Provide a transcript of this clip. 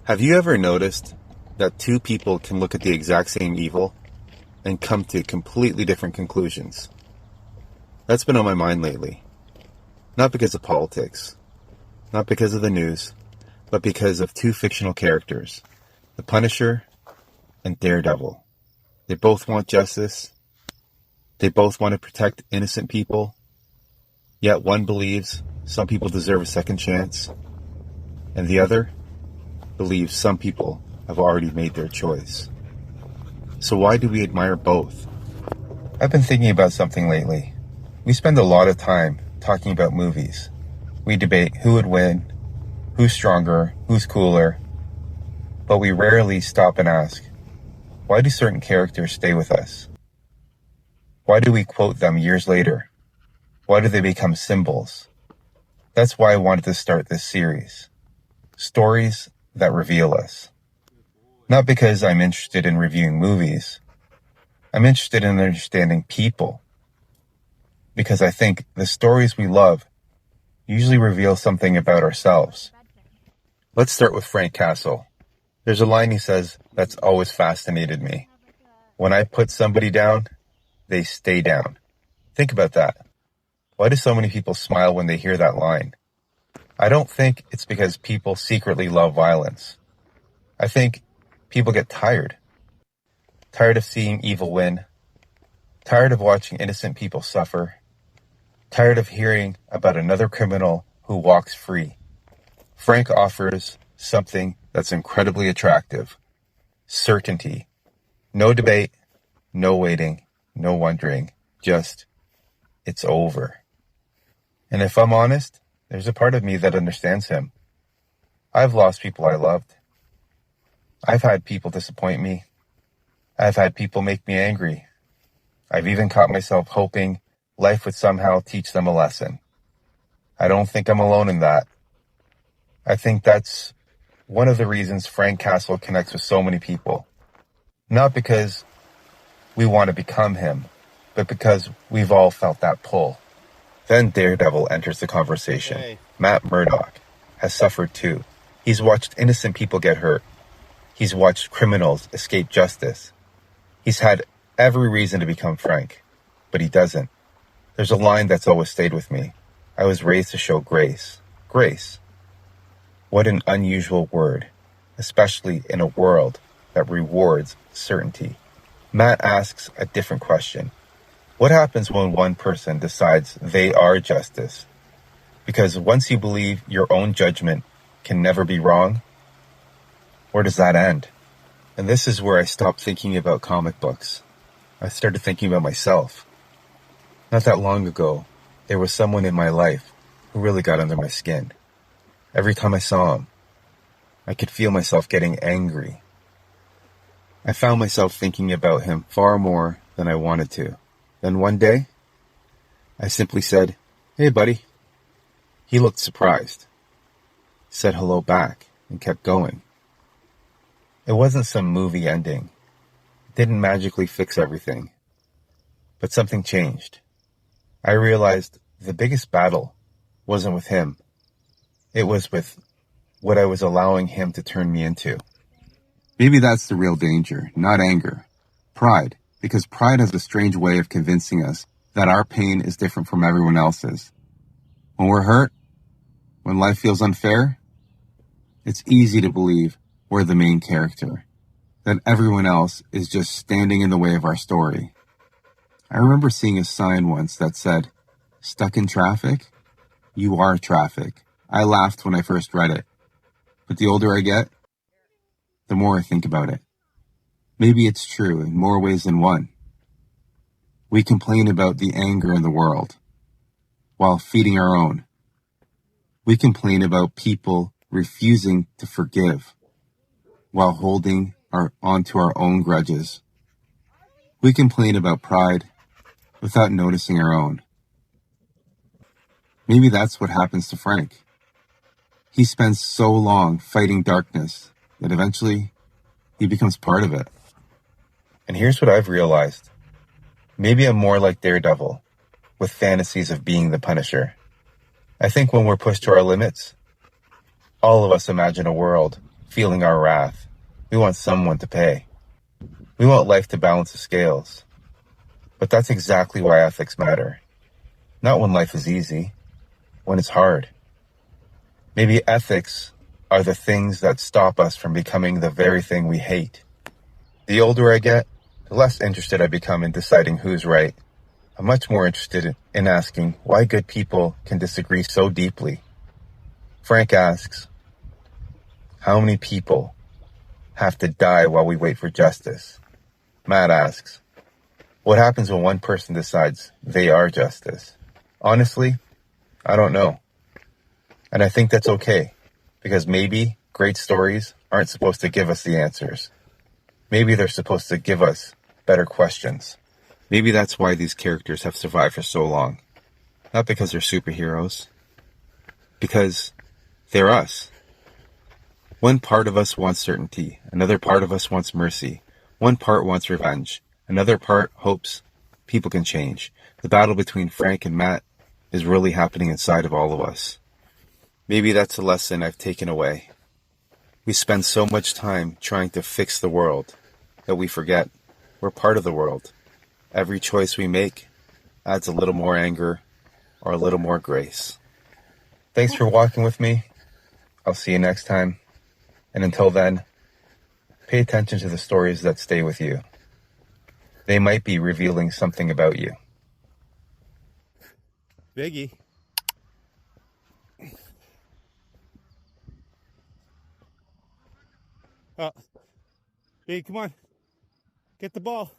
Have you ever noticed that two people can look at the exact same evil and come to completely different conclusions? That's been on my mind lately. Not because of politics, not because of the news, but because of two fictional characters, the Punisher and Daredevil. They both want justice. They both want to protect innocent people. Yet one believes some people deserve a second chance, and the other believes some people have already made their choice. So why do we admire both? I've been thinking about something lately. We spend a lot of time talking about movies. We debate who would win, who's stronger, who's cooler, but we rarely stop and ask, why do certain characters stay with us? Why do we quote them years later? Why do they become symbols? That's why I wanted to start this series. Stories that reveal us. Not because I'm interested in reviewing movies. I'm interested in understanding people. Because I think the stories we love usually reveal something about ourselves. Let's start with Frank Castle. There's a line he says that's always fascinated me. When I put somebody down, they stay down. Think about that. Why do so many people smile when they hear that line? I don't think it's because people secretly love violence. I think people get tired. Tired of seeing evil win. Tired of watching innocent people suffer. Tired of hearing about another criminal who walks free. Frank offers something that's incredibly attractive. Certainty. No debate, no waiting, no wondering. Just, it's over. And if I'm honest, there's a part of me that understands him. I've lost people I loved. I've had people disappoint me. I've had people make me angry. I've even caught myself hoping life would somehow teach them a lesson. I don't think I'm alone in that. I think that's one of the reasons Frank Castle connects with so many people. Not because we want to become him, but because we've all felt that pull. Then Daredevil enters the conversation. Hey. Matt Murdock has suffered too. He's watched innocent people get hurt. He's watched criminals escape justice. He's had every reason to become Frank, but he doesn't. There's a line that's always stayed with me. I was raised to show grace. Grace. What an unusual word, especially in a world that rewards certainty. Matt asks a different question. What happens when one person decides they are justice? Because once you believe your own judgment can never be wrong, where does that end? And this is where I stopped thinking about comic books. I started thinking about myself. Not that long ago, there was someone in my life who really got under my skin. Every time I saw him, I could feel myself getting angry. I found myself thinking about him far more than I wanted to. Then one day, I simply said, "Hey, buddy." He looked surprised, said hello back, and kept going. It wasn't some movie ending. It didn't magically fix everything. But something changed. I realized the biggest battle wasn't with him. It was with what I was allowing him to turn me into. Maybe that's the real danger, not anger. Pride. Because pride has a strange way of convincing us that our pain is different from everyone else's. When we're hurt, when life feels unfair, it's easy to believe we're the main character, that everyone else is just standing in the way of our story. I remember seeing a sign once that said, "Stuck in traffic? You are traffic." I laughed when I first read it, but the older I get, the more I think about it. Maybe it's true in more ways than one. We complain about the anger in the world while feeding our own. We complain about people refusing to forgive while holding onto our own grudges. We complain about pride without noticing our own. Maybe that's what happens to Frank. He spends so long fighting darkness that eventually he becomes part of it. And here's what I've realized. Maybe I'm more like Daredevil, with fantasies of being the Punisher. I think when we're pushed to our limits, all of us imagine a world feeling our wrath. We want someone to pay. We want life to balance the scales. But that's exactly why ethics matter. Not when life is easy, when it's hard. Maybe ethics are the things that stop us from becoming the very thing we hate. The older I get, the less interested I become in deciding who's right. I'm much more interested in asking why good people can disagree so deeply. Frank asks, how many people have to die while we wait for justice? Matt asks, what happens when one person decides they are justice? Honestly, I don't know. And I think that's okay, because maybe great stories aren't supposed to give us the answers. Maybe they're supposed to give us better questions. Maybe that's why these characters have survived for so long. Not because they're superheroes. Because they're us. One part of us wants certainty. Another part of us wants mercy. One part wants revenge. Another part hopes people can change. The battle between Frank and Matt is really happening inside of all of us. Maybe that's a lesson I've taken away. We spend so much time trying to fix the world that we forget we're part of the world. Every choice we make adds a little more anger or a little more grace. Thanks for walking with me. I'll see you next time. And until then, pay attention to the stories that stay with you. They might be revealing something about you. Biggie. Biggie, come on. Get the ball.